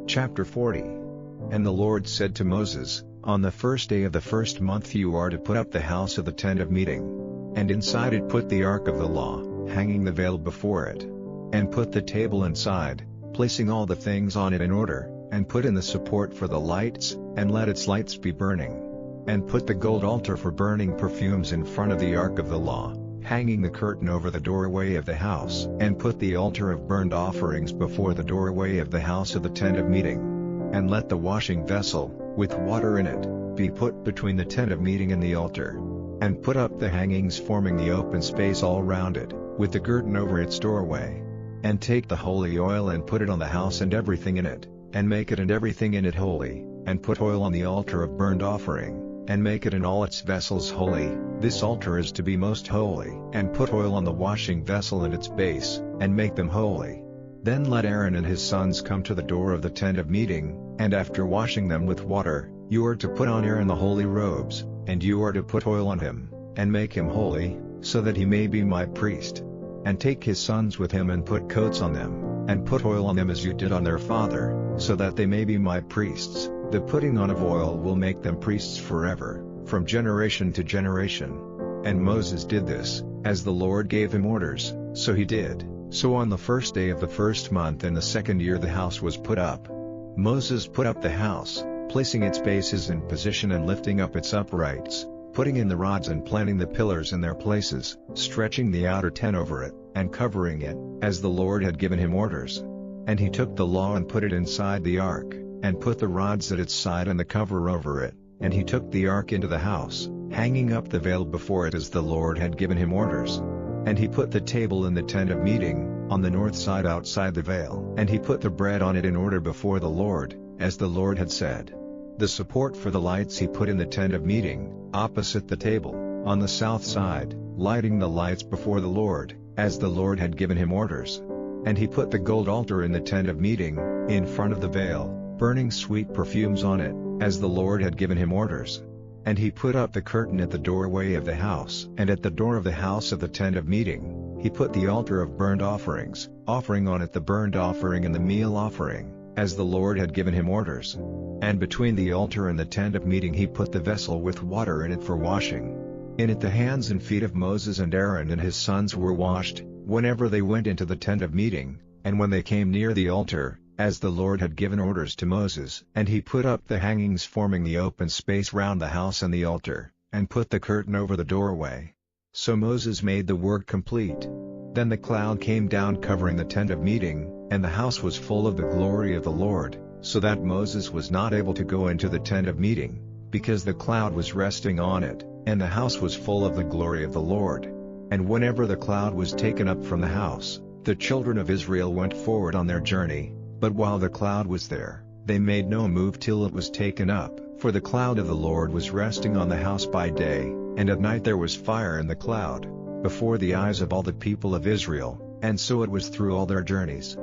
Chapter 40. And the Lord said to Moses, On the first day of the first month you are to put up the house of the tent of meeting. And inside it put the ark of the law, hanging the veil before it. And put the table inside, placing all the things on it in order, and put in the support for the lights, and let its lights be burning. And put the gold altar for burning perfumes in front of the ark of the law, hanging the curtain over the doorway of the house. And put the altar of burnt offerings before the doorway of the house of the tent of meeting. And let the washing vessel, with water in it, be put between the tent of meeting and the altar. And put up the hangings forming the open space all round it, with the curtain over its doorway. And take the holy oil and put it on the house and everything in it, and make it and everything in it holy, and put oil on the altar of burnt offering, and make it and all its vessels holy. This altar is to be most holy. And put oil on the washing vessel and its base, and make them holy. Then let Aaron and his sons come to the door of the tent of meeting, and after washing them with water, you are to put on Aaron the holy robes, and you are to put oil on him, and make him holy, so that he may be my priest. And take his sons with him and put coats on them, and put oil on them as you did on their father, so that they may be my priests. The putting on of oil will make them priests forever, from generation to generation. And Moses did this, as the Lord gave him orders, so he did. So on the first day of the first month in the second year the house was put up. Moses put up the house, placing its bases in position and lifting up its uprights, putting in the rods and planting the pillars in their places, stretching the outer tent over it, and covering it, as the Lord had given him orders. And he took the law and put it inside the ark, and put the rods at its side and the cover over it. And he took the ark into the house, hanging up the veil before it as the Lord had given him orders. And he put the table in the tent of meeting, on the north side outside the veil. And he put the bread on it in order before the Lord, as the Lord had said. The support for the lights he put in the tent of meeting, opposite the table, on the south side, lighting the lights before the Lord, as the Lord had given him orders. And he put the gold altar in the tent of meeting, in front of the veil, burning sweet perfumes on it, as the Lord had given him orders. And he put up the curtain at the doorway of the house. And at the door of the house of the tent of meeting, he put the altar of burnt offerings, offering on it the burnt offering and the meal offering, as the Lord had given him orders. And between the altar and the tent of meeting he put the vessel with water in it for washing. In it the hands and feet of Moses and Aaron and his sons were washed, whenever they went into the tent of meeting, and when they came near the altar, as the Lord had given orders to Moses. And he put up the hangings forming the open space round the house and the altar, and put the curtain over the doorway. So Moses made the work complete. Then the cloud came down covering the tent of meeting, and the house was full of the glory of the Lord, so that Moses was not able to go into the tent of meeting, because the cloud was resting on it, and the house was full of the glory of the Lord. And whenever the cloud was taken up from the house, the children of Israel went forward on their journey, but while the cloud was there, they made no move till it was taken up, for the cloud of the Lord was resting on the house by day, and at night there was fire in the cloud, before the eyes of all the people of Israel, and so it was through all their journeys.